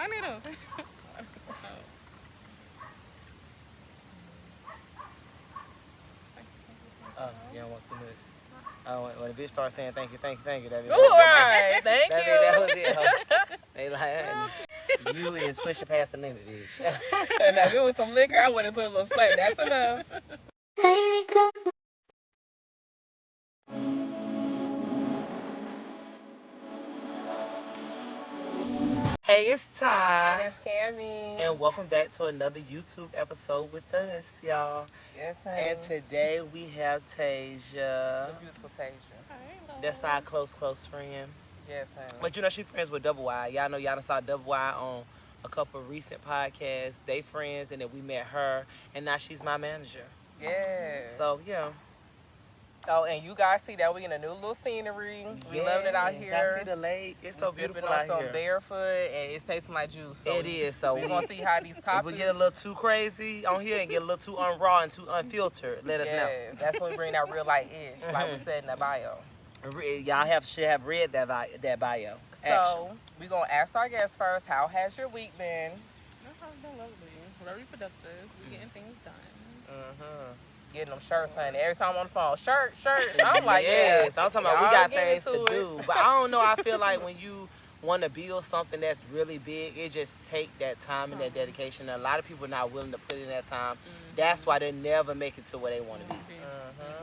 I need them. Oh, you don't want too much. Oh, when the bitch starts saying thank you, that bitch. All right, thank you. That was it. Ho. They like, you is pushing past the limit, bitch. And if it was some liquor, I would have put a little splat. That's enough. Hey, it's Ty. That's Cammy. And welcome back to another YouTube episode with us, y'all. Yes, honey. And today we have Tasia. The beautiful Tasia. That's our close friend. Yes, honey. But you know, she friends with Double Y. Y'all know y'all done saw Double Y on a couple of recent podcasts. They friends, and then we met her, and now she's my manager. Yes. So, yeah. Oh, and you guys see that we in a new little scenery. We loving it out here. Y'all see the lake? It's so beautiful out here. here. Some barefoot, and it's tasting like juice. So it is. So we're going to see how these topics... If we get a little too crazy on here and get a little too unraw and too unfiltered, let us know. That's when we bring that real light-ish, like we said in the bio. Y'all should have read that bio. So, we're going to ask our guests first, how has your week been? It has been lovely. Very productive. We're getting things done. Mm-hmm. Getting them shirts, honey. Every time I'm on the phone, shirt. I'm like, yes. I'm talking about we got things to it. do. But I don't know. I feel like when you want to build something that's really big, it just take that time and that dedication. And a lot of people are not willing to put in that time. That's why they never make it to where they want to be.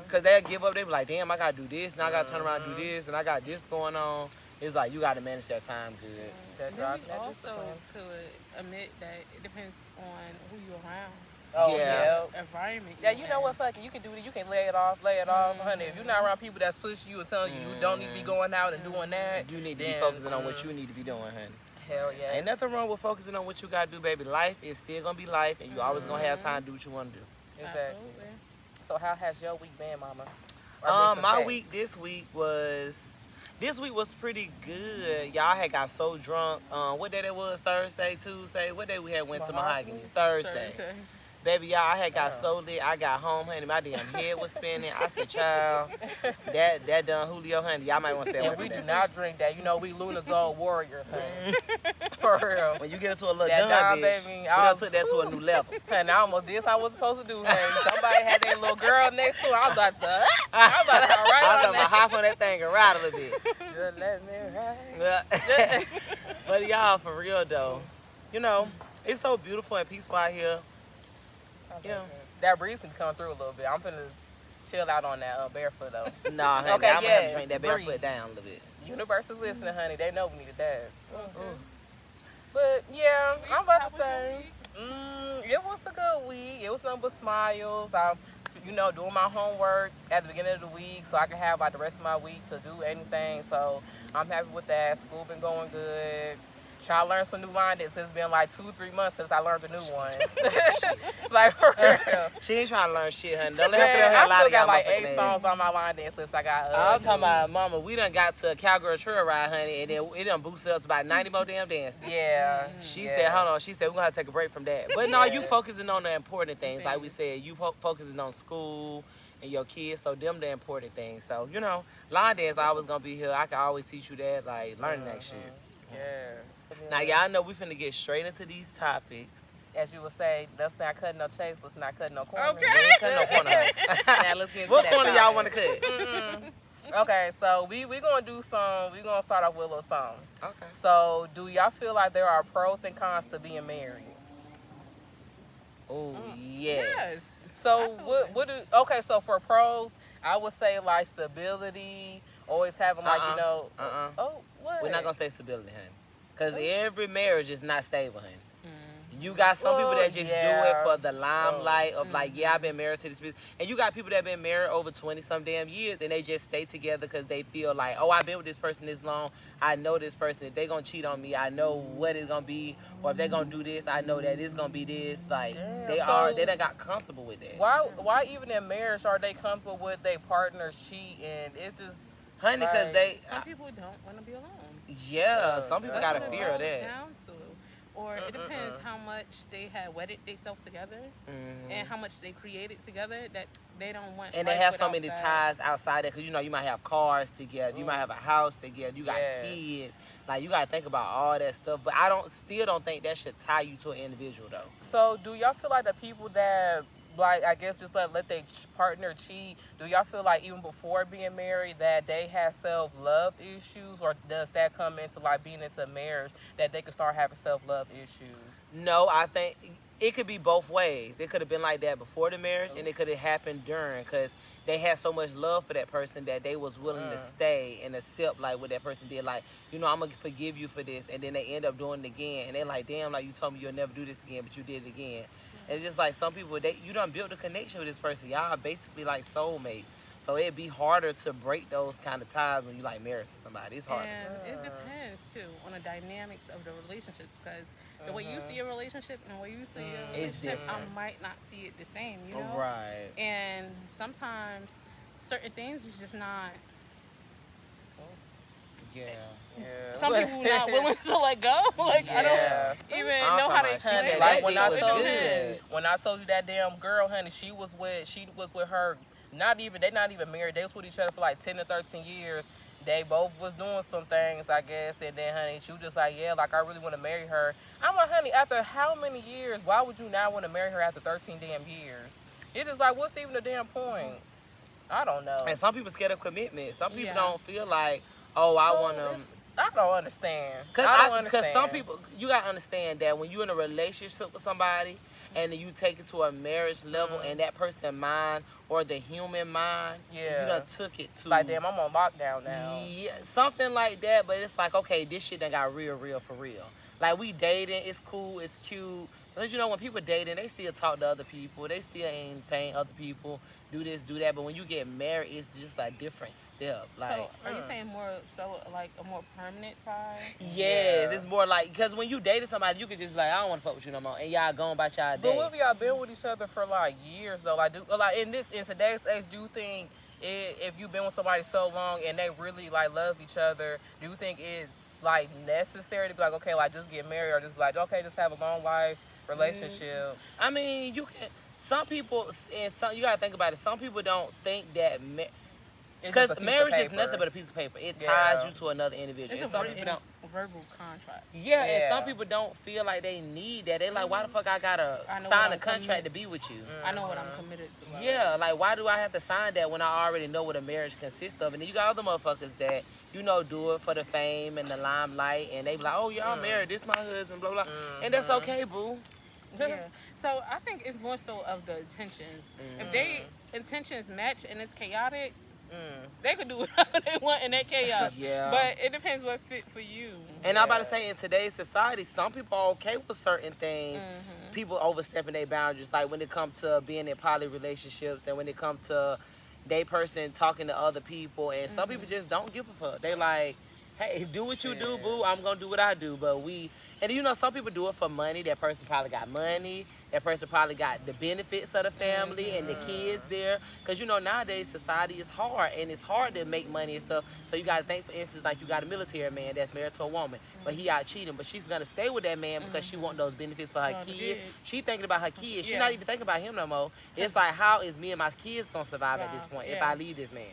Because they'll give up. They be like, damn, I got to do this. Now I got to turn around and do this. And I got this going on. It's like you got to manage that time good. And then we also to admit that it depends on who you're around. Oh, yeah. Environment. Yeah, you know what, fuck it. You can do it. You can lay it off. Honey, if you're not around people that's pushing you and telling you you don't need to be going out and doing that. You need to be focusing on what you need to be doing, honey. Hell yeah. Ain't nothing wrong with focusing on what you got to do, baby. Life is still going to be life, and you always going to have time to do what you want to do. Exactly. Absolutely. So how has your week been, mama? My week this week was pretty good. Y'all had got so drunk. What day that was? Thursday, Tuesday? What day we had went to Mahogany? Thursday. Baby, y'all, I had got so lit. I got home, honey. My damn head was spinning. I said, child, that done Julio, honey. Y'all might want to stay away from we that. do not drink that. You know, we Lunazole warriors, honey. For real. When you get into a little John, bitch, we done took that to a new level. And I almost did what I was supposed to do, honey. Somebody had that little girl next to her. I was about to hop on that thing and ride a little bit. Just let me ride. But y'all, for real, though, you know, it's so beautiful and peaceful out here. Yeah. That breeze can come through a little bit. I'm finna chill out on that barefoot though. Nah, honey, okay, I'm gonna have to drink that barefoot down a little bit. Universe is listening, honey. They know we needed that. But yeah, I'm about to say, it was a good week. It was nothing but smiles. I'm, doing my homework at the beginning of the week so I can have like the rest of my week to do anything. So I'm happy with that. School been going good. Trying to learn some new line dance. It's been like 2-3 months since I learned a new one. Like, for real. She ain't trying to learn shit, honey. Don't let her put her I still got like 8 songs on my line dance list. I got. I'm talking about, mama, we done got to a cowgirl trail ride, honey, and then it done boosted us to about 90 more damn dances. Yeah. She said, hold on. She said, we're going to have to take a break from that. But no, you focusing on the important things. Like we said, you focusing on school and your kids, so them the important things. So, line dance always going to be here. I can always teach you that, like, learning that shit. Yes. Now, y'all know we finna get straight into these topics. As you would say, let's not cut no chase, let's not cut no corner. Okay. We ain't cutting no corner. Now, let's get into what that corner y'all want to cut? Okay, so we gonna do we gonna start off with a little song. Okay. So, do y'all feel like there are pros and cons to being married? Oh, yes. So, so for pros, I would say like stability, always having like, Oh, what? We're not gonna say stability, honey. Because every marriage is not stable, honey. You got some people that just do it for the limelight of like, I've been married to this person. And you got people that have been married over 20-some damn years and they just stay together because they feel like, I've been with this person this long. I know this person. If they're going to cheat on me, I know what it's going to be. Or if they're going to do this, I know that it's going to be this. Like, they done got comfortable with that. Why even in marriage are they comfortable with their partners cheating? It's just... Honey, because some people don't want to be alone. Yeah, some people got a fear of that. Down to. or it depends how much they had wedded themselves together and how much they created together that they don't want. And they have so many ties outside that, because you might have cars together, you might have a house together, you got kids. Like, you gotta think about all that stuff. But I still don't think that should tie you to an individual though. So do y'all feel like the people that, like, I guess just let their partner cheat, do y'all feel like even before being married that they have self-love issues, or does that come into like being into marriage that they could start having self-love issues? No, I think it could be both ways. It could have been like that before the marriage, and it could have happened during, because they had so much love for that person that they was willing to stay and accept like what that person did. Like, I'm gonna forgive you for this, and then they end up doing it again, and they're like, damn, like, you told me you'll never do this again, but you did it again. And it's just like some people, you done built a connection with this person. Y'all are basically like soulmates. So it'd be harder to break those kind of ties when you like married to somebody. It's harder. And it depends too on the dynamics of the relationship, because the way you see a relationship and the way you see a relationship, I might not see it the same, Right. And sometimes certain things is just not. Yeah. Some people not willing to let go. Like, I don't even know how to explain it. Like when I told you that damn girl, honey, she was with her. They not even married. They was with each other for like 10 to 13 years. They both was doing some things, I guess, and then, honey, she was just like, yeah, like, I really want to marry her. I'm like, honey, after how many years? Why would you now want to marry her after 13 damn years? It's just like, what's even the damn point? I don't know. And some people scared of commitment. Some people don't feel like, oh, I want to. I don't understand. Because some people, you got to understand that when you're in a relationship with somebody and then you take it to a marriage level and that person's mind or the human mind, you done took it to. Like, damn, I'm on lockdown now. Yeah, something like that. But it's like, okay, this shit done got real for real. Like, we dating, it's cool, it's cute. Because, when people dating, they still talk to other people. They still entertain other people, do this, do that. But when you get married, it's just a different step. Like, so, are you saying more so like a more permanent tie? Yes, it's more like, because when you dated somebody, you could just be like, I don't want to fuck with you no more. And y'all going about y'all day. But what if y'all been with each other for, like, years, though? Like, in today's age, do you think if you've been with somebody so long and they really, like, love each other, do you think it's, like, necessary to be like, okay, like, just get married, or just be like, okay, just have a long life relationship? I mean, you can. Some people, you gotta think about it. Some people don't think that because marriage is nothing but a piece of paper. It ties you to another individual. It's some people don't. Verbal contract. Yeah, and some people don't feel like they need that. They like, why the fuck I gotta sign a contract to be with you? I know what I'm committed to. Yeah, like, why do I have to sign that when I already know what a marriage consists of? And then you got other motherfuckers that, do it for the fame and the limelight, and they be like, oh, y'all married, this my husband, blah, blah. And that's okay, boo. Yeah. So I think it's more so of the intentions. If they intentions match and it's chaotic, they could do whatever they want in that chaos. Yeah. But it depends what fit for you. And I'm about to say, in today's society, some people are okay with certain things. People overstepping their boundaries, like when it comes to being in poly relationships, and when it comes to they person talking to other people. And some people just don't give a fuck. They like, hey, do what you do, boo. I'm gonna do what I do. But some people do it for money. That person probably got money. That person probably got the benefits of the family and the kids there. Because, nowadays society is hard, and it's hard to make money and stuff. So you got to think, for instance, like you got a military man that's married to a woman, but he out cheating. But she's going to stay with that man because she want those benefits for her kids. She thinking about her kids. She not even thinking about him no more. It's like, how is me and my kids going to survive at this point if I leave this man?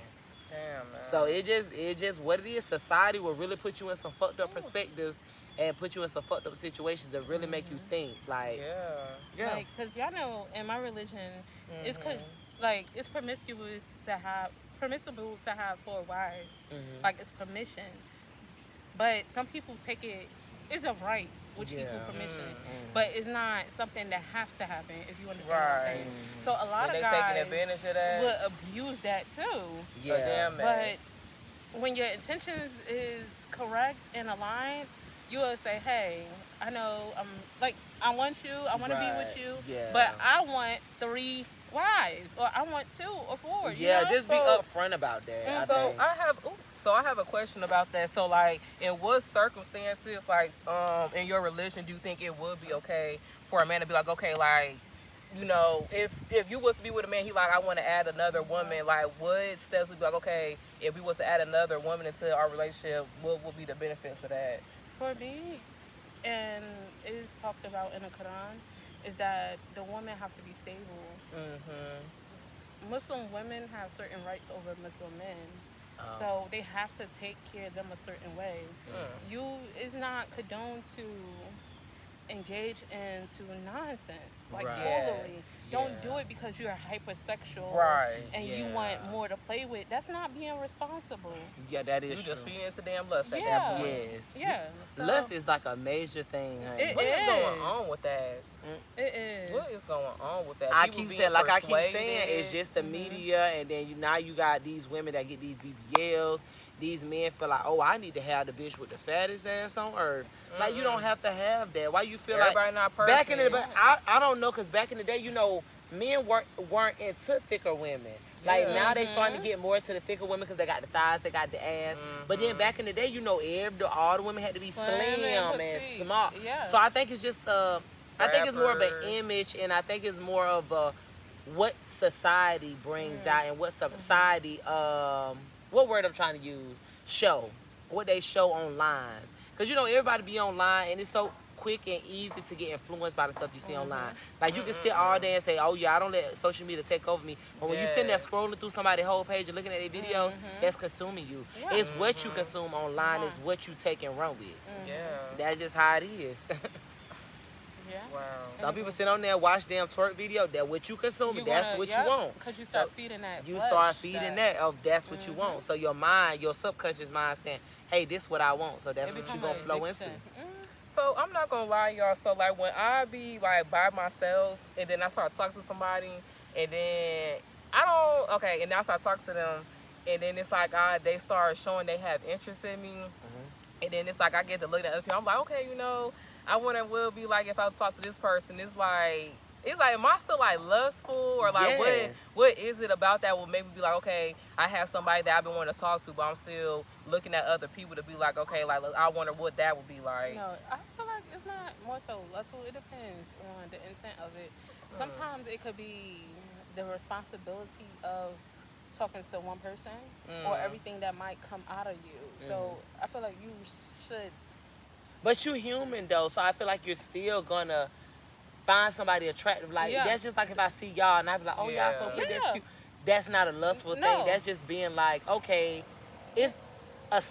Damn, man. So it just what it is. Society will really put you in some fucked up perspectives and put you in some fucked up situations that really make you think. Like, like, because y'all know in my religion, it's it's permissible to have 4 wives. Like, it's permission. But some people take it's a right, which equals permission. But it's not something that has to happen, if you understand what I'm saying. So a lot of guys taking advantage of that would abuse that too. Yeah. But when your intentions is correct and aligned, you will say, hey, I know I want you, I want to be with you, but I want 3 wives, or I want 2 or 4. Just be upfront about that. I have a question about that. So, like, in what circumstances, like, in your religion, do you think it would be okay for a man to be like, okay, like, if you was to be with a man, he like, I want to add another woman, like, what steps would be like, okay, if we was to add another woman into our relationship, what would be the benefits of that? For me, and is is talked about in the Quran is that the women have to be stable. Muslim women have certain rights over Muslim men. So they have to take care of them a certain way. It's not condoned to engage into nonsense, like foolery. Don't do it because you're hypersexual and you want more to play with. That's not being responsible. Yeah, that is You true. just feeding into damn lust at that point. Yes. Yeah. So Lust is like a major thing, honey. What is going on with that? It is. What is going on with that? I People keep being saying, persuaded. it's just the media, and then now you got these women that get these BBLs. These men feel like, oh, I need to have the bitch with the fattest ass on earth. Like, you don't have to have that. Why you feel Everybody not perfect. back in the day, I don't know, because back in the day, you know, men weren't into thicker women. Like, now they starting to get more into the thicker women because they got the thighs, they got the ass. But then back in the day, you know, all the women had to be slim and small. Yeah. So I think it's just, I think it's more of an image, and I think it's more of what society brings out and what society, what word I'm trying to use? Show. What they show online. Because, you know, everybody be online, and it's so quick and easy to get influenced by the stuff you see online. Like, you can sit all day and say, oh, yeah, I don't let social media take over me. But when you sitting there scrolling through somebody's whole page and looking at their video, that's consuming you. Yeah. It's what you consume online. It's what you take and run with. Yeah. That's just how it is. Yeah. Wow. Some people sit on there and watch damn twerk video. That's what you consume. That's what you want. Because you start feeding that. You start feeding that of that's what you want. So your mind, your subconscious mind saying, hey, this is what I want. So that's what you're going to flow into. So I'm not going to lie, y'all. So, like, when I be, like, by myself and then I start talking to somebody and then and then I start talking to them and then it's like they start showing they have interest in me. And then it's like I get to look at other people. I'm like, okay, you know, I wonder what it will be like if I talk to this person. It's like, am I still like lustful or like what is it about that will make me be like, okay, I have somebody that I've been wanting to talk to, but I'm still looking at other people to be like, okay, like I wonder what that would be like. No, I feel like it's not more so lustful. It depends on the intent of it. Sometimes it could be the responsibility of talking to one person or everything that might come out of you. So I feel like you should. But you human though, so I feel like you're still gonna find somebody attractive. Like that's just like if I see y'all and I be like, oh y'all so pretty, that's cute. That's not a lustful thing. That's just being like, okay, it's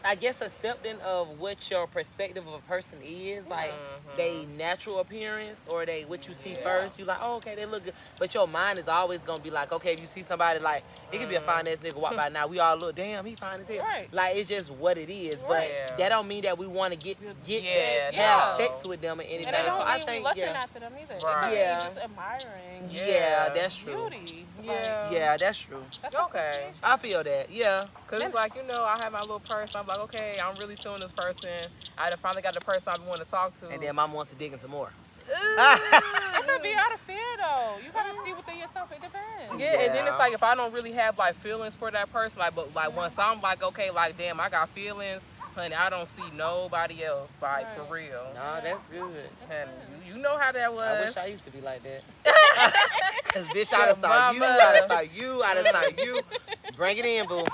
I guess accepting of what your perspective of a person is, like they natural appearance or they what you see first. You like, oh okay, they look good, but your mind is always gonna be like, okay, if you see somebody like it could be a fine ass nigga walk by now, we all look, damn, he fine as hell. Right. Like it's just what it is, but that don't mean that we want to have sex with them or anything. And it don't so mean I think lusting after them either. Right. It could be just admiring. Yeah, that's true. Beauty. Yeah, that's true. That's okay. I feel that. Yeah. Cause it's like, you know, I have my little person. I'm like, okay, I'm really feeling this person. I finally got the person I want to talk to. And then mom wants to dig into more. It could be out of fear though. You gotta see within yourself. It depends. Yeah, and then it's like if I don't really have like feelings for that person, like but like once I'm like, okay, like damn, I got feelings, honey, I don't see nobody else, like for real. Nah, that's good. And you know how that was. I wish I used to be like that. Cause bitch, I done saw you, I done saw you, I done saw you. Bring it in, boo.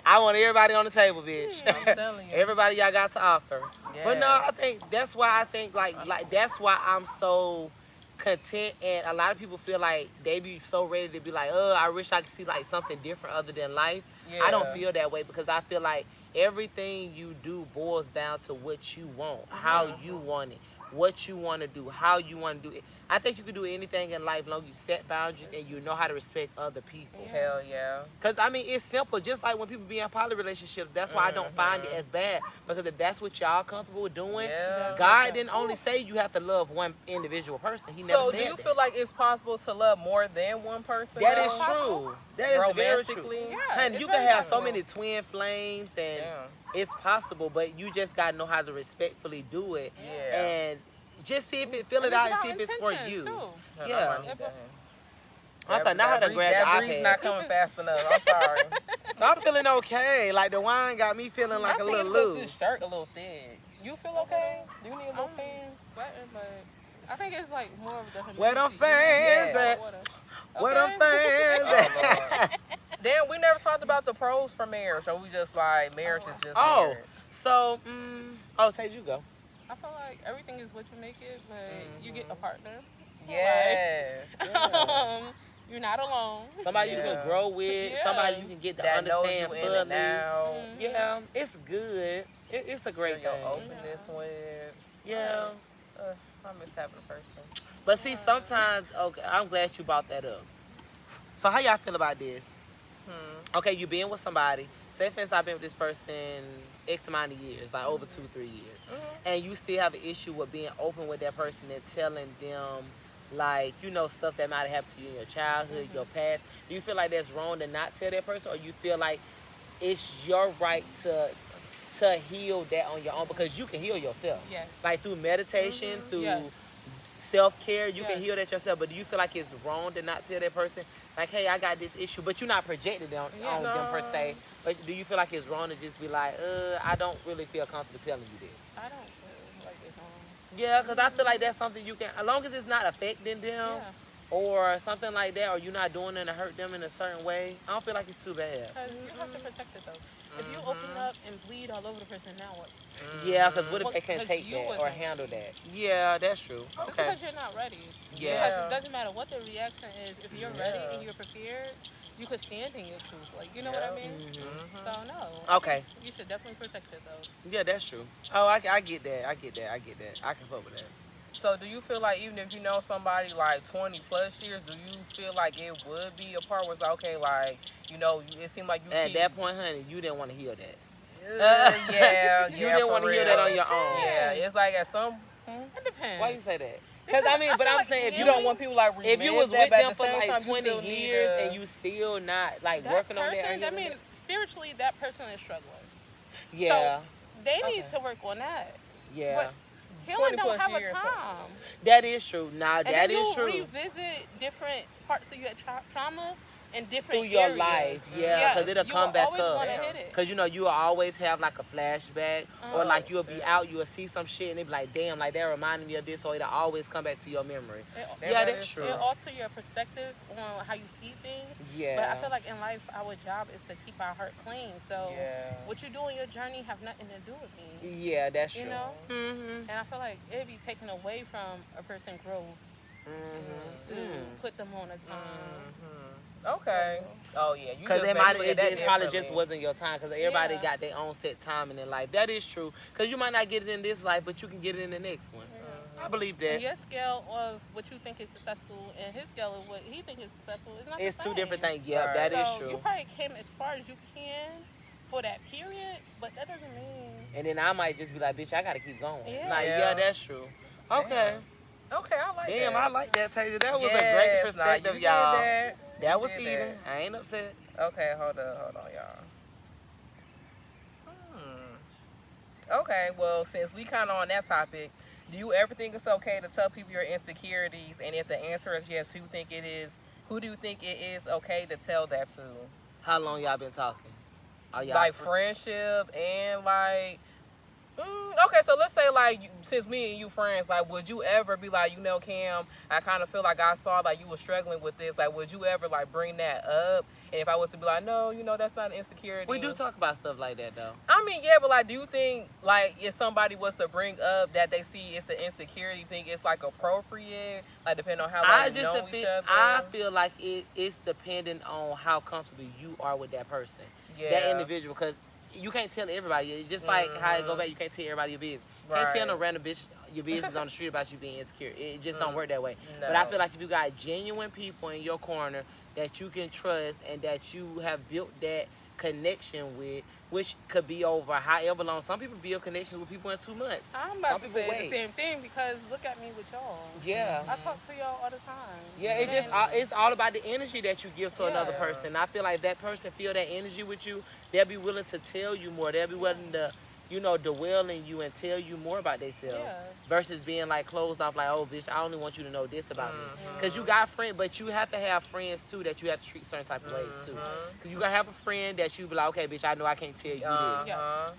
I want everybody on the table, bitch. I'm telling you. Everybody y'all got to offer. Yeah. But no, I think that's why I think like that's why I'm so content, and a lot of people feel like they be so ready to be like, I wish I could see like something different other than life. Yeah. I don't feel that way because I feel like everything you do boils down to what you want, how you want it, what you want to do, how you want to do it. I think you can do anything in life as long as you set boundaries and you know how to respect other people. Hell yeah. Because, I mean, it's simple. Just like when people be in poly relationships, that's why I don't find it as bad. Because if that's what y'all comfortable with doing, God didn't only say you have to love one individual person. He never said that. So do you feel like it's possible to love more than one person? That is true. That is very true. Yeah, and you can have so many twin flames, and it's possible, but you just got to know how to respectfully do it. Yeah. And just see if it, feel it out and see if it's for you. Yeah. I'm sorry, not how to grab the iPad. That breeze not coming fast enough. I'm sorry. I'm feeling okay. Like the wine got me feeling like a little loose. This shirt a little thick. You feel okay? Do you need a little fan? Sweating, but I think it's like more of the humidity. Where them fans at? Where them fans at? Then we never talked about the pros for marriage, or we just like marriage is just marriage. So, Tay, you go. I feel like everything is what you make it, but you get a partner. Yes. You're not alone. Somebody you can grow with. Yeah. Somebody you can get to that understand knows you in and fully. out. Yeah, it's good. It's a great Share thing. your openness with. Yeah. I miss having a person. But see, sometimes, okay, I'm glad you brought that up. So how y'all feel about this? Okay, you been with somebody. Say, for instance, I've been with this person X amount of years, like over 2-3 years. And you still have an issue with being open with that person and telling them, like, you know, stuff that might have happened to you in your childhood, your past. Do you feel like that's wrong to not tell that person? Or you feel like it's your right to heal that on your own? Because you can heal yourself. Yes. Like through meditation, through Yes. self-care, you can heal that yourself. But do you feel like it's wrong to not tell that person, like, hey, I got this issue, but you're not projecting it on them per se? But do you feel like it's wrong to just be like, I don't really feel comfortable telling you this? I don't feel like it's wrong. Yeah, because I feel like that's something you can, as long as it's not affecting them or something like that, or you're not doing it to hurt them in a certain way, I don't feel like it's too bad. Because you have to protect yourself. If you open up and bleed all over the person, now what? Yeah, because what if they can't 'cause take you that or wasn't handle ready. that? Yeah, that's true. Just Okay. because you're not ready. Yeah. Because it doesn't matter what the reaction is. If you're ready and you're prepared, you could stand in your truth. Like, you know what I mean? So, no. Okay. You should definitely protect yourself. Yeah, that's true. Oh, I get that. I get that. I can fuck with that. So do you feel like even if you know somebody like 20 plus years, do you feel like it would be a part where it's like, okay, like, you know, it seemed like you At that point, honey, you didn't want to heal that. You didn't want to hear that on your own. Yeah, it's like at some. It depends. Why you say that? Because I mean, but I'm saying if You don't want people like if you was relive with that, them but for at the same like time, you 20 still years need and you still not like that working person, on that. I mean, spiritually, that person is struggling. Yeah. So they need to work on that. Yeah. But healing 20 don't plus have a years, time. That is true. Nah, And that then is you true. revisit different parts of your trauma in different Through your areas. life, yeah, because it'll come back always up. wanna hit it. Because you know you'll always have like a flashback, or like you'll be out, you'll see some shit, and it be like, damn, like that reminded me of this, so it'll always come back to your memory. Yeah, that's true. It alter your perspective on how you see things. Yeah. But I feel like in life, our job is to keep our heart clean. So what you do in your journey have nothing to do with me. Yeah, that's true. You know? And I feel like it'd be taken away from a person's growth to put them on a time. Okay. Oh yeah. Because it probably just wasn't your time. Because everybody got their own set time in their life. That is true. Because you might not get it in this life, but you can get it in the next one. I believe that. And your scale of what you think is successful and his scale of what he thinks is successful is not It's the two same. different things. Yeah, that is true. You probably came as far as you can for that period, but that doesn't mean. And then I might just be like, bitch, I gotta keep going. Yeah. Like, yeah, that's true. Okay. Okay, I like that. Damn, I like that, Tasia. That was a great perspective, y'all. That was eating. I ain't upset. Okay, hold on, y'all. Okay, well, since we kind of on that topic, do you ever think it's okay to tell people your insecurities? And if the answer is yes, who do you think it is okay to tell that to? How long y'all been talking? Are y'all like friendship and like... okay, so let's say like since me and you friends, like would you ever be like, you know, Cam, I kind of feel like I saw like you were struggling with this. Like, would you ever like bring that up? And if I was to be like, no, you know, that's not an insecurity. We do talk about stuff like that though. I mean, yeah, but like, do you think like if somebody was to bring up that they see it's an insecurity, you think it's like appropriate? Like depending on how like, you know each other. I feel like it's dependent on how comfortable you are with that person, that individual, because you can't tell everybody. It's just like how it go back. You can't tell everybody your business. You can't tell no random bitch your business on the street about you being insecure. It just don't work that way. No. But I feel like if you got genuine people in your corner that you can trust and that you have built that connection with, which could be over however long. Some people build connections with people in 2 months. I'm about to say the same thing because look at me with y'all. Yeah. I talk to y'all all the time. Yeah, it's all about the energy that you give to another person. I feel like that person feel that energy with you, they'll be willing to tell you more. They'll be willing to, you know, dwell in you and tell you more about themselves. Yeah. Versus being like closed off like, oh bitch, I only want you to know this about me. Because you got friends, but you have to have friends too that you have to treat certain type of ways too. Because you gotta have a friend that you be like, okay bitch, I know I can't tell you this.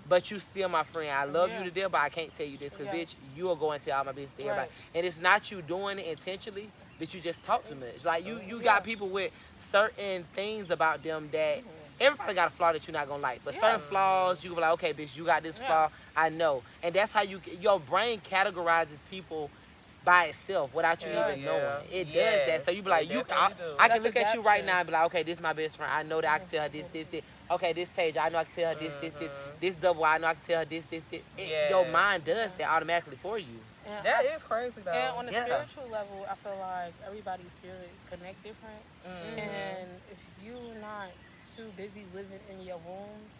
But you still my friend. I love you to death, but I can't tell you this. Because bitch, you will go and tell all my business to everybody. And it's not you doing it intentionally, but you just talk too much. Like you got people with certain things about them that everybody got a flaw that you're not gonna like, but certain flaws you can be like, okay, bitch, you got this flaw, I know, and that's how your brain categorizes people by itself without you even knowing. It does that. So you be like, I can look at you right now and be like, okay, this is my best friend. I know that I can tell her this. Okay, this Tage, I know I can tell her this. This Double, I know I can tell her this. Your mind does that automatically for you. And that is crazy though. And on a spiritual level, I feel like everybody's spirits connect different. And if you're not too busy living in your wombs,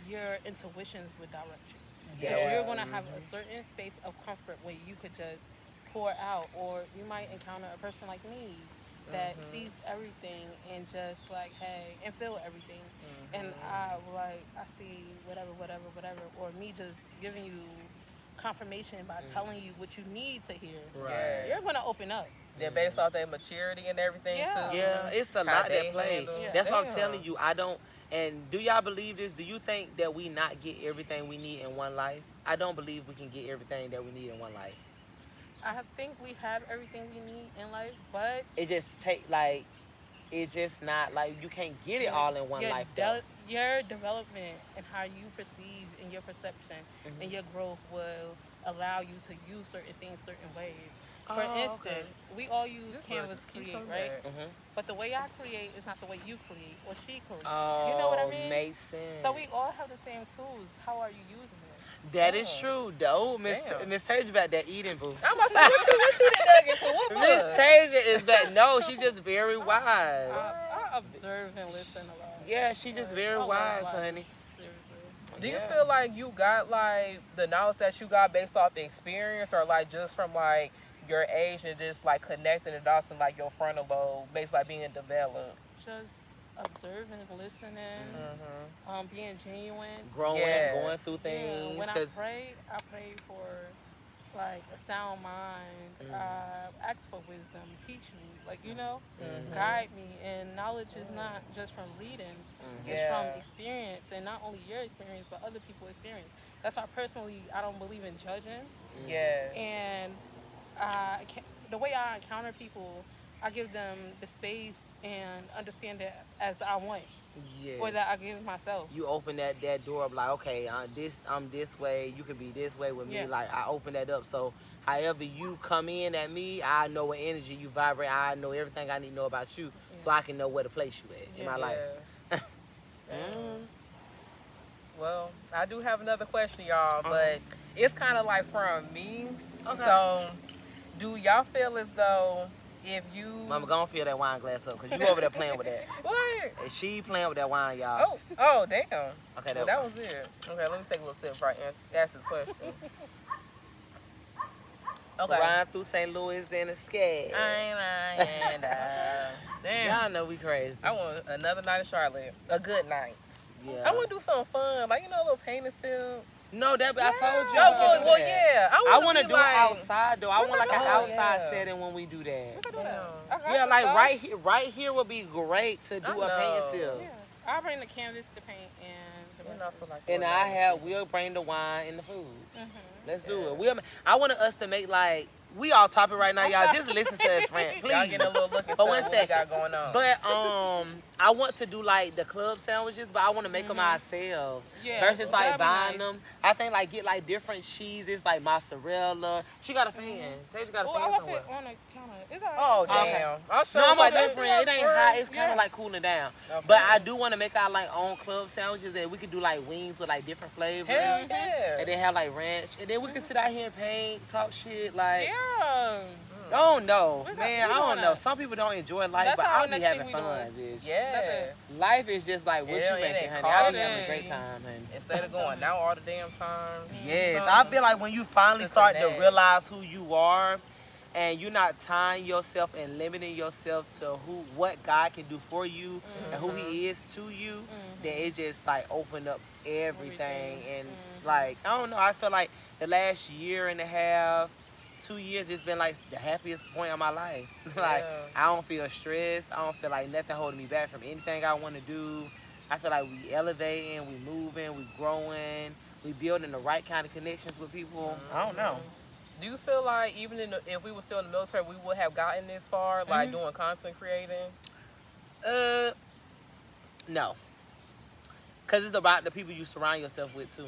your intuitions would direct you. Because you're going to have a certain space of comfort where you could just pour out, or you might encounter a person like me that sees everything and just like, hey, and feel everything. And I see whatever, or me just giving you confirmation by telling you what you need to hear. Right. You're going to open up. They're based off their maturity and everything too. Yeah, it's a lot that play. That's what I'm telling you. I don't. And do y'all believe this? Do you think that we not get everything we need in one life? I don't believe we can get everything that we need in one life. I think we have everything we need in life, but it just it's just not like you can't get it all in one life. Your development and how you perceive and your perception and your growth will allow you to use certain things certain ways. For instance, we all use Canva to create, right? But the way I create is not the way you create or she creates. You know what I mean? Makes sense. So we all have the same tools. How are you using it? That is true, though. Miss Tage about that eating boo. I'm about to say, what she did nuggets for? What Miss Tage is that, no, she's just very wise. I observe and listen a lot. Yeah, she's just very wise, honey. Do you feel like you got like the knowledge that you got based off experience, or like just from like your age and just like connecting the dots and like your frontal lobe, based like being developed? Just observing, listening, being genuine, growing, going through things. When I prayed for like a sound mind, ask for wisdom, teach me, like guide me. And knowledge is not just from reading; it's from experience, and not only your experience but other people's experience. That's why personally I don't believe in judging. And the way I encounter people, I give them the space and understand it as I want. Or that I give myself. You open that door up like, okay, I'm this way, you could be this way with me. Like I open that up, so however you come in at me, I know what energy you vibrate. I know everything I need to know about you, so I can know where to place you at in my life. Well, I do have another question, y'all, but it's kind of like from me. So, do y'all feel as though if you... Mama, go and fill that wine glass up, because you over there playing with that. What? And she playing with that wine, y'all. Oh, damn. Okay, well, that was it. Okay, let me take a little sip before I ask this question. Okay. Riding through St. Louis in a skate. Damn. Y'all know we crazy. I want another night in Charlotte. A good night. Yeah. I want to do something fun, like, a little painting still. No, I told you. I want to do it outside though. I want like an outside setting when we do that. Yeah, like right here would be great to do a painting still. Yeah. I'll bring the canvas, the paint, and we'll bring the wine and the food. Let's do it. I want us to make like. We all topic right now, y'all. Just listen to us, friend. Please. Y'all getting a little look at what we got going on. But I want to do like the club sandwiches, but I want to make them ourselves. Versus like buying them. I think like get like different cheeses, like mozzarella. She got a fan. Tage got a fan somewhere. On the counter. Oh damn! I'm sure. No, I'm different. It ain't hot. It's kind of like cooling down. Okay. But I do want to make our like own club sandwiches, and we could do like wings with like different flavors. Hell yeah. And then have like ranch, and then we can sit out here and paint, talk shit like. Yeah. I don't know, man. I don't know. Some people don't enjoy life, but I'll be having fun, bitch. Yeah. Life is just like what you making, honey. I'll be having a great time, honey. Instead of going out all the damn time. Yes, I feel like when you finally start to realize who you are, and you're not tying yourself and limiting yourself to what God can do for you and who He is to you, then it just like open up everything. And like I don't know. I feel like the last year and a half. 2 years, it's been like the happiest point of my life. Like I don't feel stressed. I don't feel like nothing holding me back from anything I want to do. I feel like we elevating, we moving, we growing, we building the right kind of connections with people. I don't know. Do you feel like even if we were still in the military, we would have gotten this far, like doing content creating? No. Because it's about the people you surround yourself with, too.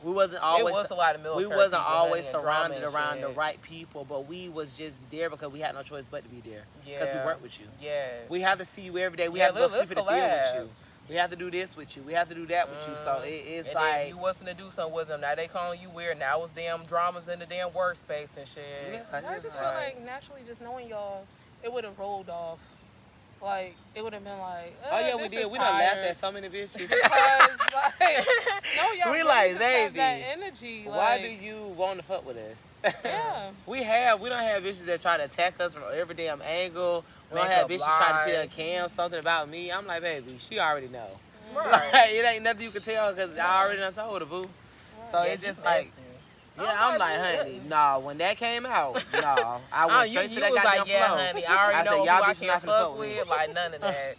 We wasn't always. It was a lot of military. We wasn't people, always honey, and surrounded drama and around the shit. right people, but we was just there because we had no choice but to be there. Yeah. Because we work with you. Yes. We have to see you every day. We Yeah, have to go sleep let's in the field with collab. you. We have to do this with you. We have to do that with you. So it's and like then you wasn't to do something with them. Now they calling you weird. Now it's damn dramas in the damn workspace and shit. Yeah, I just feel like naturally, just knowing y'all, it would have rolled off. Like, it would have been like, oh yeah, we did. We done laughed at so many bitches. Because, like, no, y'all We really like, just have baby, that energy. Why like, do you want to fuck with us? Yeah. We don't have bitches that try to attack us from every damn angle. We don't have bitches try to tell Cam something about me. I'm like, baby, she already know. Right. Like, it ain't nothing you can tell because I already done told her, boo. So it's just like, yeah, I'm like, honey, nah, when that came out, nah, I went straight to that was goddamn like, yeah, flow. honey, I already know said, who y'all I bitches can not finna fuck fuck with me. with. Like, none of that.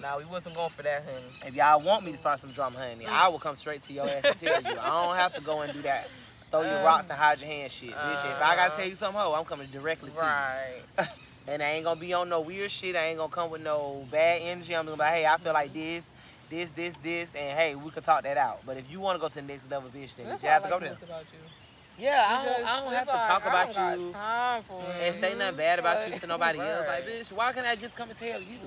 Nah, we wasn't going for that, honey. If y'all want me to start some drama, honey, I will come straight to your ass and tell you. I don't have to go and do that. Throw your rocks and hide your hand shit. Bitch, if I gotta tell you something, ho, I'm coming directly to you. And I ain't gonna be on no weird shit. I ain't gonna come with no bad energy. I'm gonna be like, hey, I feel like this, and hey, we could talk that out. But if you wanna go to the next level, bitch, then you have to go there. About you. Yeah, I don't have to talk about you time for and say nothing bad about you to nobody else. Like, bitch, why can't I just come and tell you?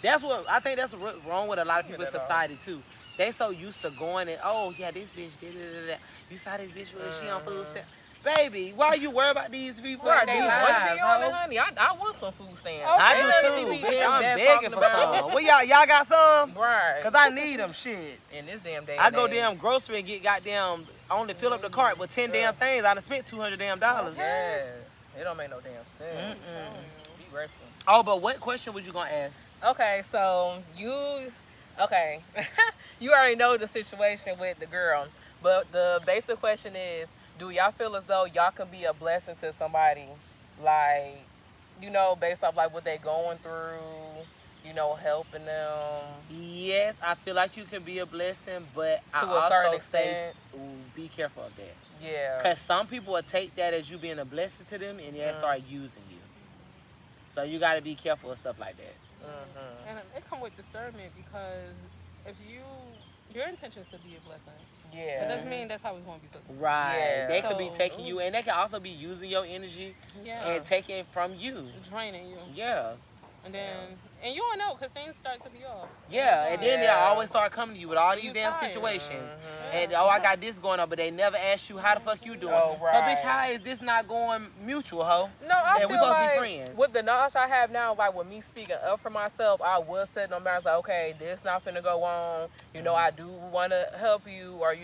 That's what I think. That's wrong with a lot of people in society too. They so used to going and yeah, this bitch did it. You saw this bitch with she on food stamps. Baby, why you worry about these people? Right, do you want to be on it, ho? honey? I want some food stamps. I do too, bitch. I'm begging for some. Well, y'all got some? Right. Cause I need them. Shit. In this damn day. I go damn grocery and get goddamn. I only fill up the cart with 10 damn things. I done spent $200 damn. Yes. It don't make no damn sense. Be grateful. Oh, but what question was you gonna ask? Okay, so you already know the situation with the girl, but the basic question is, do y'all feel as though y'all can be a blessing to somebody, like, based off like what they going through, helping them? Yes, I feel like you can be a blessing, but To I a certain also say extent. be careful of that. Yeah. Because some people will take that as you being a blessing to them and they'll start using you. So you got to be careful of stuff like that. And it come with discernment because if your intention is to be a blessing. Yeah. It doesn't mean that's how it's going to be taken. Right. Yeah. They could be taking you, and they can also be using your energy and taking it from you. Draining you. Yeah. And then, and you don't know because things start to be off. Yeah, and then they'll always start coming to you with all these damn tired. situations. And, I got this going on, but they never ask you how the fuck you doing. Oh, right. So, bitch, how is this not going mutual, ho? No, I and feel we supposed like to be friends. with the knowledge I have now, like with me speaking up for myself, I was setting on bounds like, okay, this not finna go on. I do want to help you, or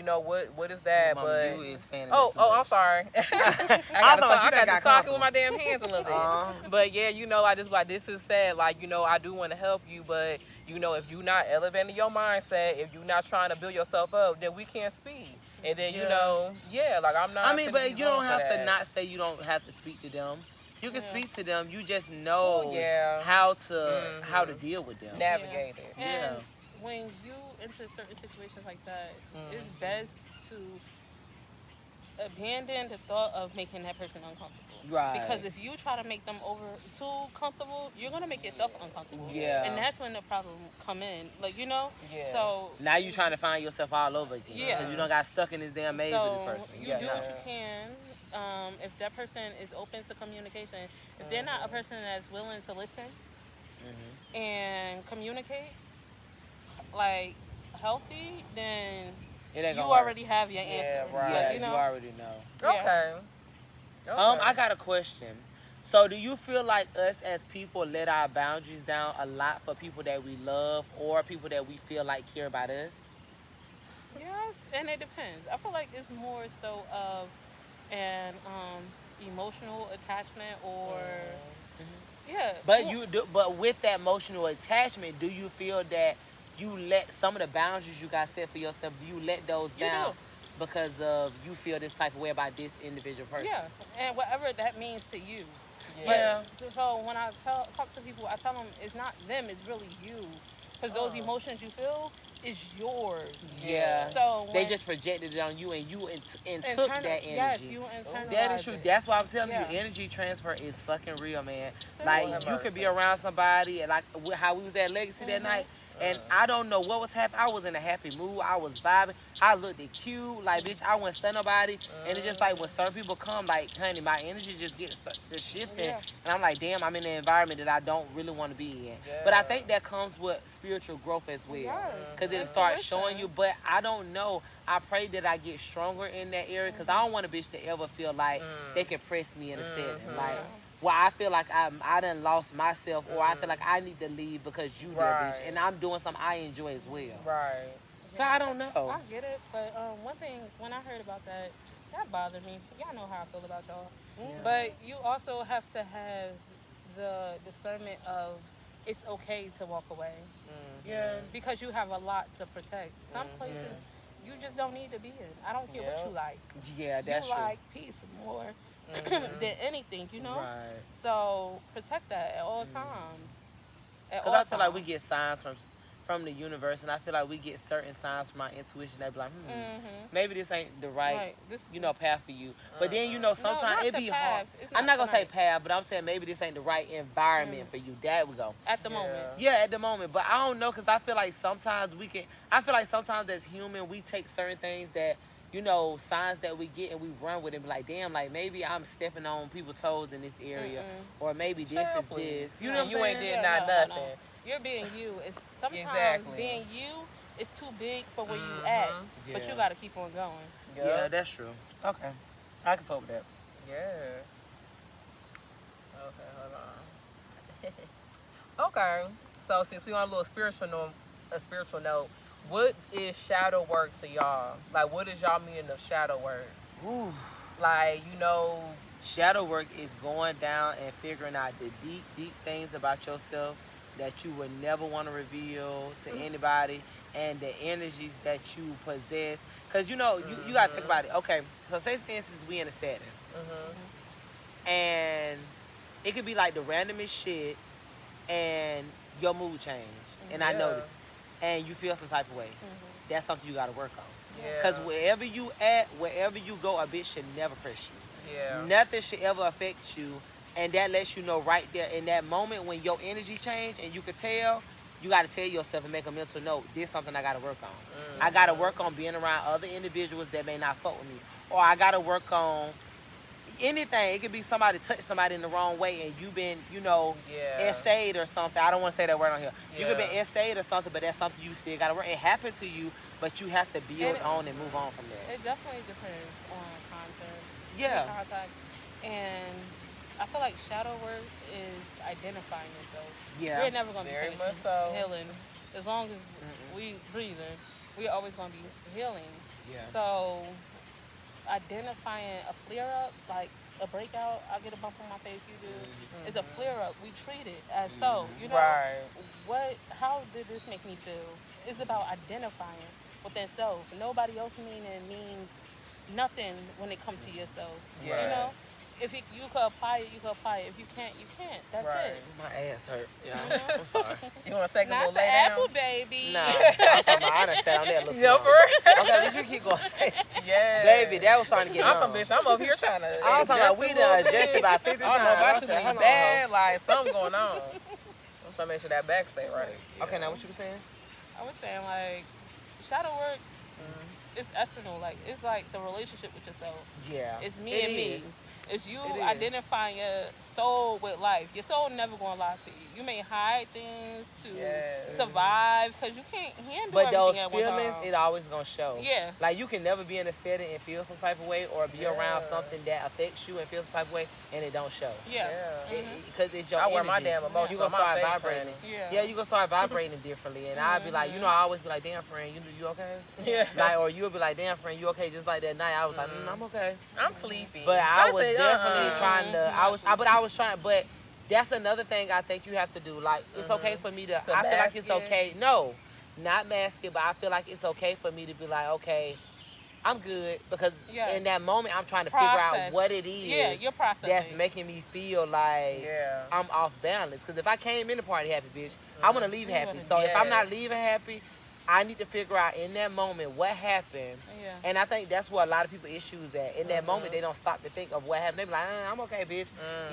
what is that? Mama, but you is fanning oh, it too I'm much. sorry. I got to talking with my damn hands a little bit. But yeah, I just like this is sad. Like I do want to help you, but if you're not elevating your mindset, if you're not trying to build yourself up, then we can't speak. And then like I'm not. I mean, but finna you don't be have for to that. not say you don't have to speak to them. You can speak to them. You just know yeah. how to deal with them. Navigate it. And when you enter certain situations like that, it's best to abandon the thought of making that person uncomfortable. Right. Because if you try to make them too comfortable, you're gonna make yourself uncomfortable. Yeah. And that's when the problem come in. Like, Yeah. So now you trying to find yourself all over again. Yeah. Because you done got stuck in this damn maze with this person. You do what you can. If that person is open to communication, if they're not a person that's willing to listen and communicate, like, healthy, then It ain't you gonna work. already have your answer. right. Yeah, Like, you already know. Okay. I got a question. So do you feel like us as people let our boundaries down a lot for people that we love or people that we feel like care about us? Yes, and it depends. I feel like it's more so of an emotional attachment or But with that emotional attachment, do you feel that you let some of the boundaries you got set for yourself, do you let those down because of you feel this type of way about this individual person? Yeah, and whatever that means to you. Yeah. But, so when I talk to people, I tell them it's not them, it's really you. Because those emotions you feel is yours. Yeah. So they just projected it on you and you took that energy. Yes, you internalized That is true. it. That's why I'm telling you, energy transfer is fucking real, man. Like, you could be around somebody, and like how we was at Legacy that night, And I don't know what was happening. I was in a happy mood. I was vibing. I looked cute. Like, bitch, I wouldn't stun nobody. And it's just like when certain people come, like, honey, my energy just gets the shifting. Yeah. And I'm like, damn, I'm in an environment that I don't really want to be in. Yeah. But I think that comes with spiritual growth as well. Yes. Because it starts showing you. But I don't know. I pray that I get stronger in that area because I don't want a bitch to ever feel like they can press me in a setting. Like, well, I feel like I done lost myself, or I feel like I need to leave because you there, bitch, and I'm doing something I enjoy as well. Right. So I don't know. I get it, but one thing, when I heard about that bothered me. Y'all know how I feel about y'all. Yeah. But you also have to have the discernment of it's okay to walk away. Yeah. Because you have a lot to protect. Some places you just don't need to be in. I don't care what you like. Yeah, that's you true. like peace more than anything, you know? Right. So protect that at all times. Because I feel like we get signs from the universe, and I feel like we get certain signs from our intuition that be like, maybe this ain't the right path for you. But then, sometimes it be hard. I'm not going to say path, but I'm saying maybe this ain't the right environment for you. That we go. At the moment. Yeah, at the moment. But I don't know, because I feel like sometimes as human, we take certain things that, signs that we get and we run with it and be like, damn, like maybe I'm stepping on people's toes in this area, or maybe this is this. You know what I'm saying? You ain't did nothing. No. You're being you. It's sometimes being you is too big for where you at, but you got to keep on going. Yeah, that's true. Okay, I can fuck with that. Yes. Okay, hold on. Okay, so since we on a spiritual note, what is shadow work to y'all? Like, what is y'all meaning of shadow work? Ooh. Like, shadow work is going down and figuring out the deep, deep things about yourself that you would never want to reveal to anybody, and the energies that you possess. Because, you got to think about it. Okay, so say, for instance, we in a setting. And it could be like the randomest shit, and your mood change. And I noticed. And you feel some type of way. That's something you got to work on. Because wherever you at, wherever you go, a bitch should never press you. Yeah. Nothing should ever affect you. And that lets you know right there in that moment when your energy change and you can tell, you got to tell yourself and make a mental note, this is something I got to work on. I got to work on being around other individuals that may not fuck with me. Or I got to work on anything. It could be somebody touch somebody in the wrong way and you've been, essayed or something. I don't want to say that word on here. You could be essayed or something, but that's something you still got to work. It happened to you, but you have to build on and move on from that. It definitely depends on content. Yeah. And I feel like shadow work is identifying yourself. Yeah. We're never going to be Very much finished so. healing. As long as we breathing, we're always going to be healing. Yeah. So identifying a flare-up, like a breakout, I get a bump on my face, you do. It's a flare-up. We treat it as so. How did this make me feel? It's about identifying within self. Nobody else means nothing when it comes to yourself. Yes. You know? If you could apply it, you could apply it. If you can't, you can't. That's it. My ass hurt. Yeah, I'm sorry. You want to take a Not little the lay down? apple, baby. Nah, I'm talking about I done sat on that a little too long. Okay, but you keep going. Yeah. Baby, that was starting to get I'm wrong. some bitch. I'm over here trying to. I was talking about we done adjusted about 50 times. I don't know if I should said, be hold on, bad. Like, something going on. I'm trying to make sure that back stay right. Okay, now what you were saying? I was saying, like, shadow work, it's external. Like, it's like the relationship with yourself. Yeah. It's me and me. It's you identifying your soul with life. Your soul never gonna lie to you. You may hide things to survive because you can't handle but those everything at one feelings, time. it always gonna show. Yeah. Like you can never be in a setting and feel some type of way, or be around something that affects you and feel some type of way, and it don't show. Yeah. Because it's your I energy. wear my damn emotions You gonna on my start face, vibrating. honey. You gonna start vibrating differently, and I'll be like, I always be like, damn friend, you okay? Yeah. Like, or you'll be like, damn friend, you okay? Just like that night, I was like, I'm okay. I'm sleepy. But I was said, definitely trying to. But that's another thing I think you have to do. Like, it's okay for me to. I feel like it's okay. No, not mask it, but I feel like it's okay for me to be like, okay, I'm good, because in that moment I'm trying to figure out what it is. Yeah, you're processing. That's making me feel like I'm off balance. Because if I came in the party happy, bitch, I want to leave happy. So if I'm not leaving happy, I need to figure out in that moment what happened. Yeah. And I think that's where a lot of people issues at. In that moment, they don't stop to think of what happened. They be like, I'm okay, bitch.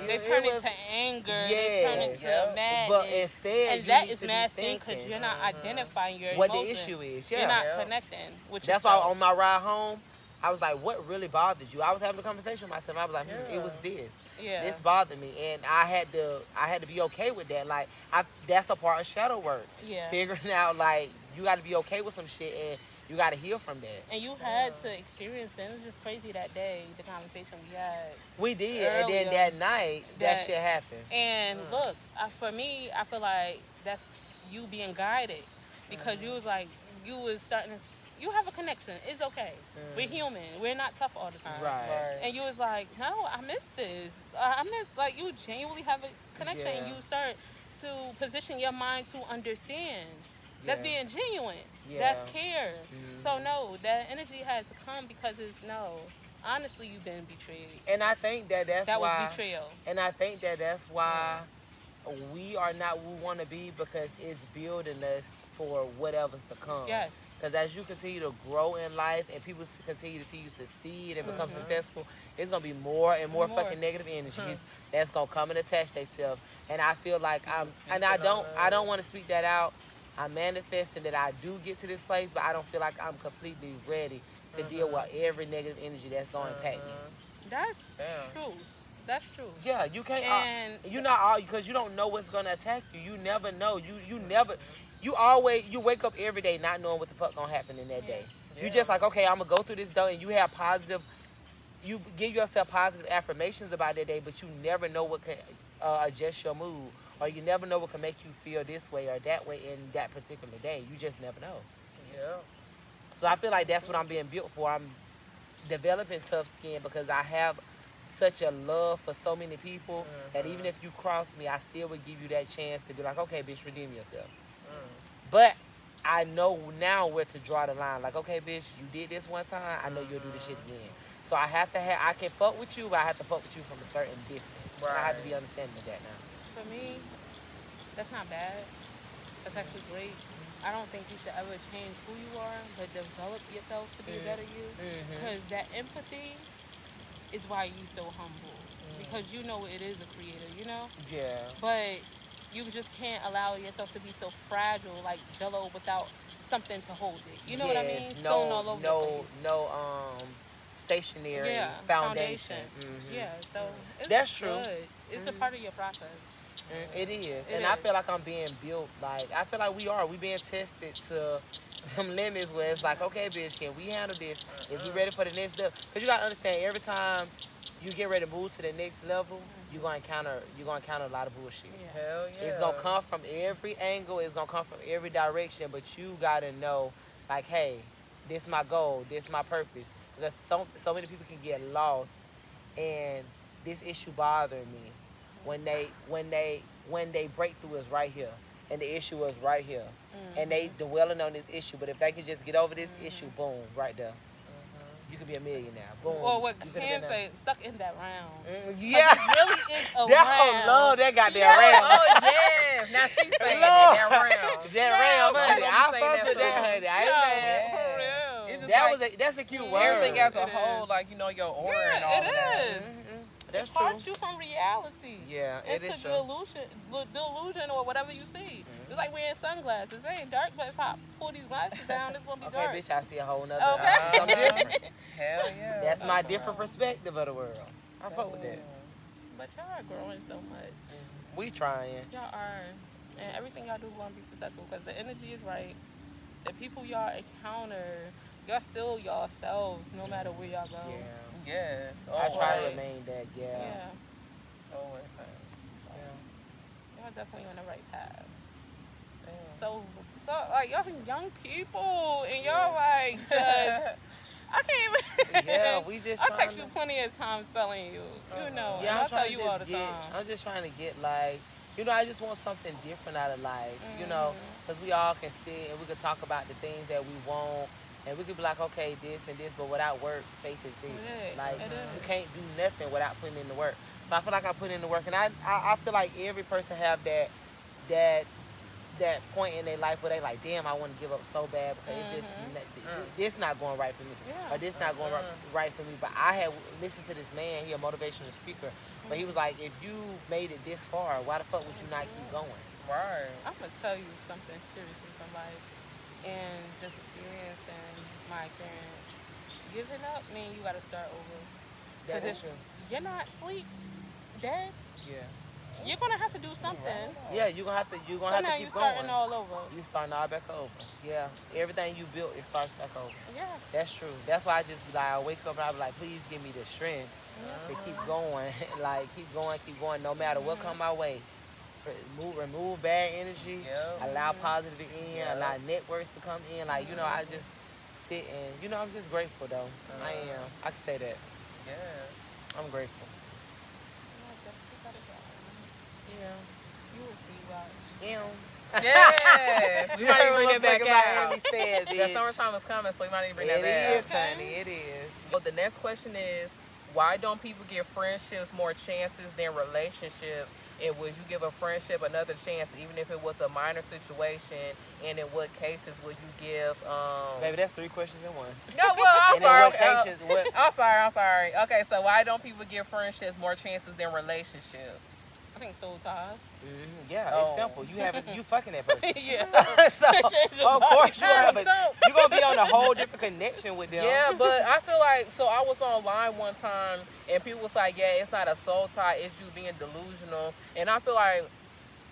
They turn into anger. Yeah. They turn into madness. But instead, and that is masking because you're not identifying your what emotions. the issue is. Yeah. You're not connecting with That's yourself. why on my ride home, I was like, what really bothered you? I was having a conversation with myself. I was like, it was this. Yeah. This bothered me. And I had to be okay with that. Like, that's a part of shadow work. Yeah. Figuring out, like, you got to be okay with some shit and you got to heal from that. And you had to experience it. It was just crazy that day, the conversation we had. We did. Earlier, and then that night, that shit happened. And look, for me, I feel like that's you being guided. Because you was like, you was starting to, you have a connection. It's okay. We're human. We're not tough all the time. Right. And you was like, no, I miss this. I miss, like, you genuinely have a connection. And you start to position your mind to understand. That's being genuine. That's care. So, no, that energy had to come because it's, honestly, you've been betrayed. And I think that that was betrayal. And I think that that's why we are not who we want to be because it's building us for whatever's to come. Yes. Because as you continue to grow in life and people continue to see you succeed and become successful, it's going to be more and more fucking negative energies that's going to come and attach themselves. And I feel like I don't want to speak that out. I'm manifesting that I do get to this place, but I don't feel like I'm completely ready to deal with every negative energy that's going to impact me. That's true. That's true. Yeah, you can't. And you're not all because you don't know what's going to attack you. You never know. You never. You wake up every day not knowing what the fuck gonna happen in that day. You just like, okay, I'm gonna go through this day, and you have you give yourself positive affirmations about that day, but you never know what can adjust your mood, or you never know what can make you feel this way or that way in that particular day. You just never know. Yeah. So I feel like that's what I'm being built for. I'm developing tough skin because I have such a love for so many people that even if you cross me, I still would give you that chance to be like, okay, bitch, redeem yourself. But I know now where to draw the line. Like, okay, bitch, you did this one time. I know you'll do this shit again. So I have to I can fuck with you, but I have to fuck with you from a certain distance. Right. I have to be understanding of that now. For me, that's not bad. That's actually great. I don't think you should ever change who you are, but develop yourself to be a better you. Because that empathy is why you're so humble. Because you know it is a creator, you know? Yeah. But you just can't allow yourself to be so fragile, like Jell-O, without something to hold it. You know what I mean? Stone all over the place. Stationary foundation. Yeah, so it's that's true. Good. It's a part of your process. It is. I feel like I'm being built, like, I feel like we being tested to them limits where it's like, okay, bitch, can we handle this? Is we ready for the next level? Because you got to understand, every time you get ready to move to the next level, you're gonna encounter a lot of bullshit. Hell yeah. It's gonna come from every angle. It's gonna come from every direction. But you gotta know, like, hey, this is my goal. This is my purpose. Because so many people can get lost, and this issue bothering me when they break through is right here, and the issue is right here, and they dwelling on this issue. But if they can just get over this issue, boom, right there. You could be a millionaire. Boom. Or what Cam say, stuck in that round. Yeah. It really is a round. I love that goddamn round. Oh, yes. Now she's saying that round. That round, honey. I fuck with that, honey. I ain't mad. That's a cute word. Everything as a whole, like, you know, your aura and all that. It is. That's it true. parts you from reality. Yeah, it is true. Delusion or whatever you see. It's like wearing sunglasses. It ain't dark, but if I pull these glasses down, it's gonna be dark. Okay, bitch, I see a whole nother. Okay. Hell yeah. That's my different perspective of the world. I fuck with that. But y'all are growing so much. We trying. Y'all are, and everything y'all do gonna be successful because the energy is right. The people y'all encounter, y'all still yourselves, no matter where y'all go. Yeah. Yes. I try to remain that, Yeah. Always. Y'all definitely on the right path. So like y'all young people and y'all like just I can't even. Yeah, we just. I text you plenty of times telling you, you know. Yeah, I tell you all the time. I'm just trying to get like, you know, I just want something different out of life, you know, because we all can sit and we can talk about the things that we want. And we could be like, okay, this and this, but without work, faith is dead. Like, you can't do nothing without putting in the work. So I feel like I put in the work. And I feel like every person have that that point in their life where they like, damn, I want to give up so bad because it's just this not going right for me, or this not going right for me. But I had listened to this man, he a motivational speaker, but he was like, if you made it this far, why the fuck would you not keep going? Right. I'm gonna tell you something seriously from life and just experience and my experience. Giving up means you gotta start over. Because if you're not asleep, dead, you're gonna have to do something. Yeah, you're gonna have to keep going. You're starting all over. You starting all back over. Yeah, everything you built, it starts back over. Yeah, that's true. That's why I just be like, I wake up and I be like, please give me the strength to keep going. Like keep going, no matter what come my way. Remove bad energy. Allow positive in. Allow networks to come in. Like I just sit and I'm just grateful though. I am. I can say that. Yeah. I'm grateful. Yeah, you will see, watch. Yes, we might even bring it back out. Said, the summertime is coming, so we might even bring that back out. It is, honey. It is. Well, the next question is, why don't people give friendships more chances than relationships? And would you give a friendship another chance, even if it was a minor situation? And in what cases would you give? Baby, that's 3 questions in one. No, well, I'm sorry. I'm sorry. Okay, so why don't people give friendships more chances than relationships? I think soul ties. Yeah, it's simple. You fucking that person. Yeah. So of course you are, but you're gonna be on a whole different connection with them. Yeah, but I feel like I was online one time and people was like, yeah, it's not a soul tie, it's you being delusional. And I feel like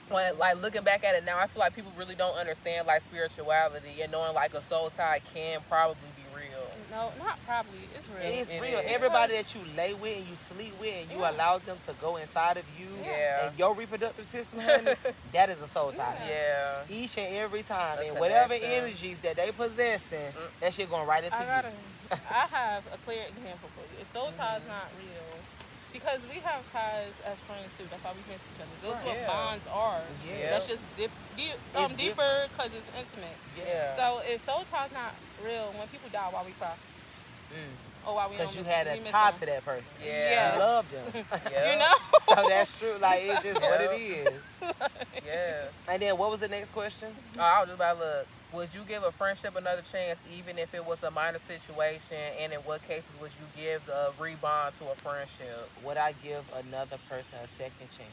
when looking back at it now, I feel like people really don't understand like spirituality and knowing like a soul tie can probably be real. No, not probably. It's real. It's real. Everybody that you lay with and you sleep with and you allow them to go inside of you and your reproductive system, honey, that is a soul tie. Yeah. Each and every time. And whatever energies that they possessing, that shit going right into you. I have a clear example for you. If soul tie is not real, because we have ties as friends too. That's why we miss each other. That's what bonds are. Yeah. That's just deeper because it's intimate. Yeah. So if soul tie's not real, when people die, why we cry? Or why we don't miss them? Because you had a tie to that person. Yeah. You loved them. You know? So that's true. Like, it's just what it is. Yes. And then what was the next question? Oh, I was just about to look. Would you give a friendship another chance even if it was a minor situation? And in what cases would you give a rebond to a friendship? Would I give another person a second chance?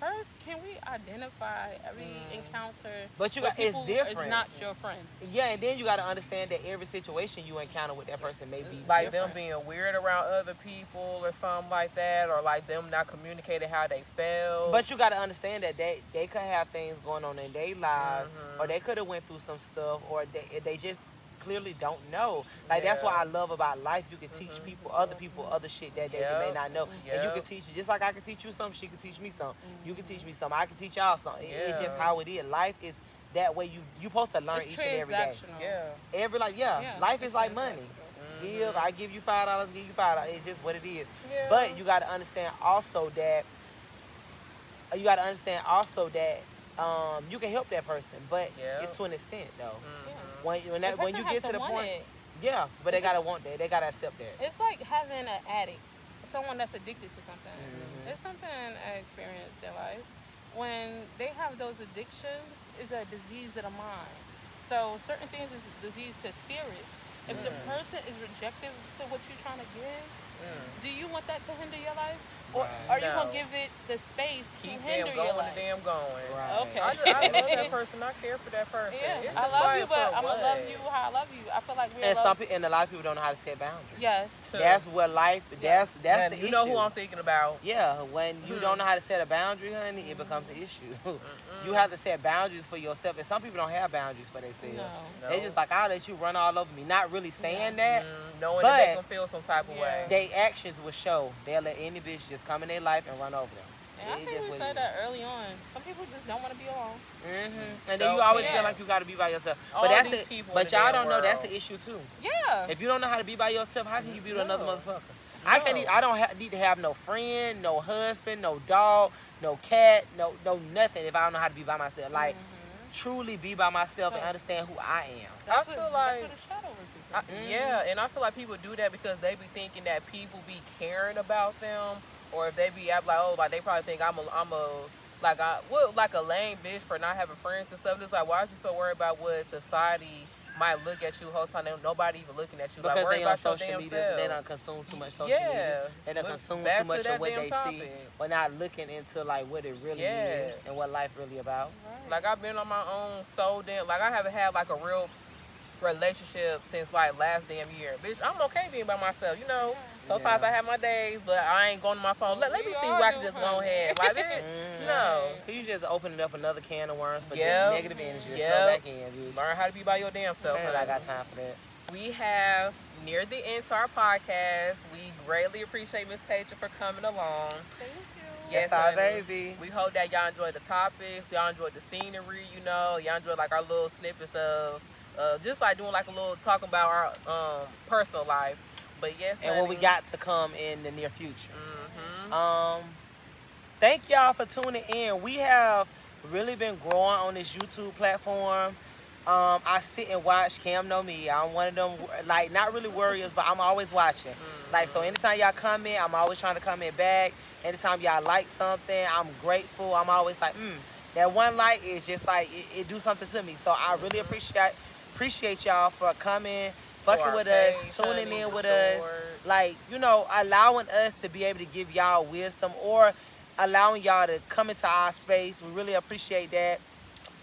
First, can we identify every encounter? But it's different. It's not your friend. Yeah, and then you got to understand that every situation you encounter with that person may be like different. Them being weird around other people or something like that, or like them not communicating how they felt. But you got to understand that they could have things going on in their lives, or they could have went through some stuff, or they just clearly don't know. Like that's what I love about life. You can teach people, other shit that they may not know, and you can teach just like I can teach you something. She can teach me something. You can teach me something. I can teach y'all something. It's just how it is. Life is that way. You supposed to learn each and every day. Life is like money. I give you $5, give you $5. It's just what it is. But you got to understand also that you can help that person, but it's to an extent though. When you get to the point, but they gotta want that. They gotta accept that. It's like having an addict, someone that's addicted to something. It's something I experienced in life. When they have those addictions, it's a disease of the mind. So certain things is a disease to spirit. If the person is rejective to what you're trying to give, do you want that to hinder your life? Or are you going to give it the space to hinder your life? Keep them going. Right. Okay. I love that person. I care for that person. Yeah. I love you, but I'm going to love you how I love you. I feel like we're and a lot of people don't know how to set boundaries. Yes. That's what life, that's the issue. You know who I'm thinking about. Yeah, when you don't know how to set a boundary, honey, it becomes an issue. You have to set boundaries for yourself, and some people don't have boundaries for themselves. No. They just like, I'll let you run all over me. Not really saying that, knowing that they can feel some type of way. They actions will show. They'll let any bitch just come in their life and run over them. And I think we said that early on. Some people just don't want to be alone. And then you always feel like you got to be by yourself. But that's it. But y'all don't know that's the issue too. Yeah. If you don't know how to be by yourself, how can you be with another motherfucker? I don't need to have no friend, no husband, no dog, no cat, no nothing if I don't know how to be by myself. Like truly be by myself and understand who I am. I feel like and I feel like people do that because they be thinking that people be caring about them, or if they be like, oh, like they probably think I'm a like like a lame bitch for not having friends and stuff. It's like, why are you so worried about what society might look at you the whole time? Nobody even looking at you. Because like, worry they about on social your media, damn they self. don't consume too much social media. They don't consume too much of what they see. We're not looking into like what it really is and what life really about. Right. Like, I've been on my own so damn. Like, I haven't had like a real relationship since like last damn year. Bitch, I'm okay being by myself. You know, sometimes I have my days, but I ain't going to my phone. Let me see where I can just go ahead. Like, bitch, no. You just opening up another can of worms for negative energy. Go back in, bitch. Learn how to be by your damn self. I got time for that. We have near the end to our podcast. We greatly appreciate Miss Tasia for coming along. Thank you. Yes, our baby. We hope that y'all enjoyed the topics. Y'all enjoyed the scenery. You know, y'all enjoyed like our little snippets of just like doing like a little talking about our personal life. But yes, and honey, what we got to come in the near future. Mm-hmm. Thank y'all for tuning in. We have really been growing on this YouTube platform. I sit and watch. Cam know me. I'm one of them, like, not really warriors, but I'm always watching. Mm-hmm. Like, so anytime y'all comment, I'm always trying to comment back. Anytime y'all like something, I'm grateful. I'm always like, that one like is just like, it do something to me. So I really appreciate y'all for coming, fucking with us, tuning in with us. Like, you know, allowing us to be able to give y'all wisdom or allowing y'all to come into our space. We really appreciate that.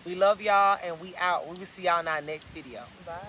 We love y'all, and we out. We will see y'all in our next video. Bye.